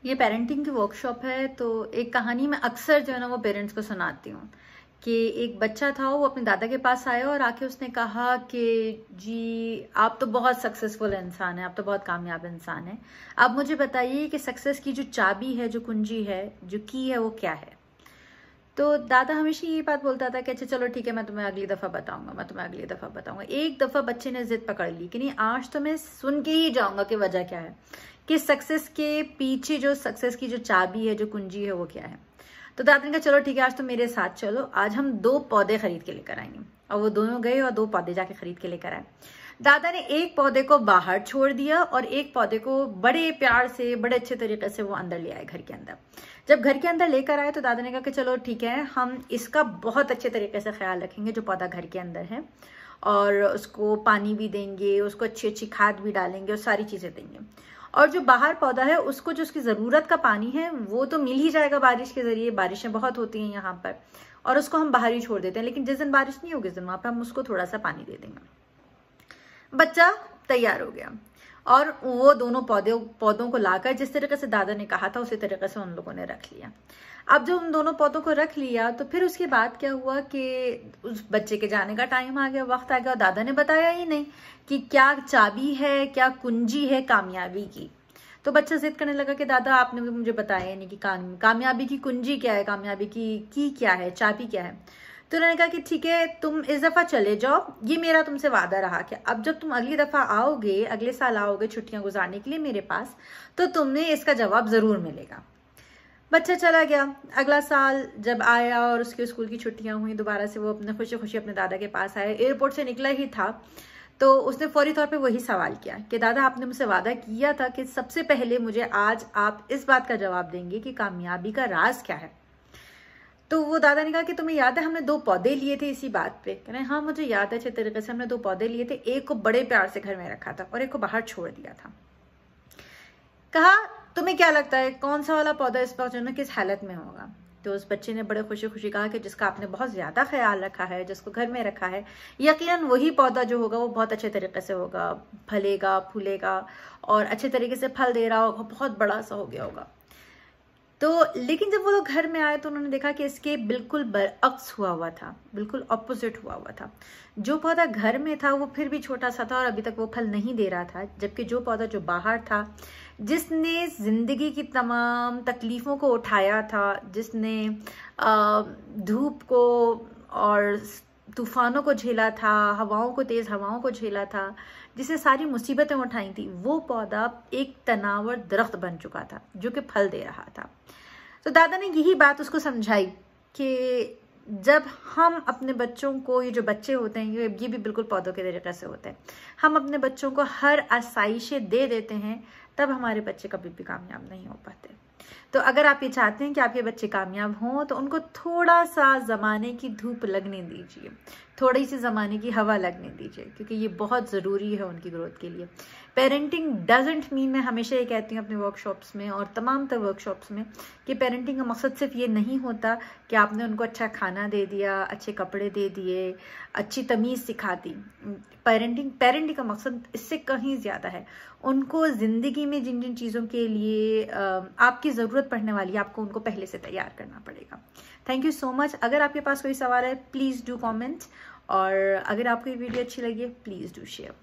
ये पेरेंटिंग की वर्कशॉप है। तो एक कहानी मैं अक्सर जो है ना वो पेरेंट्स को सुनाती हूँ कि एक बच्चा था, वो अपने दादा के पास आया और आके उसने कहा कि जी आप तो बहुत सक्सेसफुल इंसान हैं, आप तो बहुत कामयाब इंसान हैं, आप मुझे बताइए कि सक्सेस की जो चाबी है, जो कुंजी है, जो की है, वो क्या है। तो दादा हमेशा ये बात बोलता था कि अच्छा चलो ठीक है, मैं तुम्हें अगली दफ़ा बताऊंगा, मैं तुम्हें अगली दफ़ा बताऊंगा। एक दफ़ा बच्चे ने जिद पकड़ ली कि नहीं, आज तो मैं सुन के ही जाऊंगा कि वजह क्या है, कि सक्सेस के पीछे जो सक्सेस की जो चाबी है, जो कुंजी है, वो क्या है। तो दादा ने कहा चलो ठीक है, आज तो मेरे साथ चलो, आज हम 2 पौधे खरीद के लेकर आएंगे। और वो दोनों गए और 2 पौधे जाके खरीद के लेकर आए। दादा ने एक पौधे को बाहर छोड़ दिया और एक पौधे को बड़े प्यार से, बड़े अच्छे तरीके से वो अंदर ले आए, घर के अंदर। जब घर के अंदर लेकर आए तो दादा ने कहा कि चलो ठीक है, हम इसका बहुत अच्छे तरीके से ख्याल रखेंगे, जो पौधा घर के अंदर है, और उसको पानी भी देंगे, उसको अच्छी अच्छी खाद भी डालेंगे और सारी चीजें देंगे। और जो बाहर पौधा है उसको जो उसकी जरूरत का पानी है वो तो मिल ही जाएगा बारिश के जरिए, बारिशें बहुत होती हैं यहाँ पर, और उसको हम बाहर ही छोड़ देते हैं। लेकिन जिस दिन बारिश नहीं होगी, उस दिन वहां पर हम उसको थोड़ा सा पानी दे देंगे। बच्चा तैयार हो गया और वो दोनों पौधों को लाकर जिस तरीके से दादा ने कहा था उसी तरीके से उन लोगों ने रख लिया। अब जब उन दोनों पौधों को रख लिया तो फिर उसके बाद क्या हुआ कि उस बच्चे के जाने का टाइम आ गया, वक्त आ गया, और दादा ने बताया ही नहीं कि क्या चाबी है, क्या कुंजी है कामयाबी की। तो बच्चा जिद करने लगा कि दादा आपने मुझे बताया नहीं कि कामयाबी की कुंजी क्या है, कामयाबी की क्या है, चाबी क्या है। तो उन्होंने कहा कि ठीक है, तुम इस दफा चले जाओ, ये मेरा तुमसे वादा रहा कि अब जब तुम अगली दफा आओगे, अगले साल आओगे छुट्टियां गुजारने के लिए मेरे पास, तो तुम्हें इसका जवाब जरूर मिलेगा। बच्चा चला गया। अगला साल जब आया और उसके स्कूल की छुट्टियां हुई, दोबारा से वो अपने खुशी खुशी अपने दादा के पास आया। एयरपोर्ट से निकला ही था तो उसने फौरी तौर पे वही सवाल किया कि दादा आपने मुझसे वादा किया था कि सबसे पहले मुझे आज आप इस बात का जवाब देंगे कि कामयाबी का राज क्या है। तो वो दादा ने कहा कि तुम्हें याद है हमने 2 पौधे लिए थे इसी बात पे। कह रहे हाँ मुझे याद है अच्छे तरीके से, हमने 2 पौधे लिए थे, एक को बड़े प्यार से घर में रखा था और एक को बाहर छोड़ दिया था। कहा तुम्हें क्या लगता है कौन सा वाला पौधा इस वक्त जो है किस हालत में होगा। तो उस बच्चे ने बड़े खुशी खुशी कहा कि जिसका आपने बहुत ज्यादा ख्याल रखा है, जिसको घर में रखा है, यकीनन वही पौधा जो होगा वो बहुत अच्छे तरीके से होगा, फलेगा, फूलेगा और अच्छे तरीके से फल दे रहा होगा, बहुत बड़ा सा हो गया होगा। तो लेकिन जब वो लोग घर में आए तो उन्होंने देखा कि इसके बिल्कुल बरअक्स हुआ था, बिल्कुल ऑपोजिट हुआ था। जो पौधा घर में था वो फिर भी छोटा सा था और अभी तक वो फल नहीं दे रहा था, जबकि जो पौधा जो बाहर था, जिसने जिंदगी की तमाम तकलीफों को उठाया था, जिसने धूप को और तूफानों को झेला था, हवाओं को, तेज हवाओं को झेला था, जिसे सारी मुसीबतें उठाई थी, वो पौधा एक तनावर दरख्त बन चुका था जो कि फल दे रहा था। तो दादा ने यही बात उसको समझाई कि जब हम अपने बच्चों को, ये जो बच्चे होते हैं ये भी बिल्कुल पौधों के तरीके से होते हैं, हम अपने बच्चों को हर आसाइशें दे देते हैं, तब हमारे बच्चे कभी भी कामयाब नहीं हो पाते। तो अगर आप ये चाहते हैं कि आपके बच्चे कामयाब हों तो उनको थोड़ा सा ज़माने की धूप लगने दीजिए, थोड़ी सी ज़माने की हवा लगने दीजिए, क्योंकि ये बहुत ज़रूरी है उनकी ग्रोथ के लिए। पेरेंटिंग डजेंट मीन, मैं हमेशा ये कहती हूँ अपने वर्कशॉप्स में और तमाम तर वर्कशॉप्स में, कि पेरेंटिंग का मकसद सिर्फ ये नहीं होता कि आपने उनको अच्छा खाना दे दिया, अच्छे कपड़े दे दिए, अच्छी तमीज़ सिखा दी। पेरेंटिंग का मकसद इससे कहीं ज़्यादा है। उनको ज़िंदगी में जिन जिन चीज़ों के लिए आपकी ज़रूरत पड़ने वाली है, आपको उनको पहले से तैयार करना पड़ेगा। Thank you so much. अगर आपके पास कोई सवाल है प्लीज़ डू कमेंट, और अगर आपको ये वीडियो अच्छी लगी है प्लीज़ डू शेयर।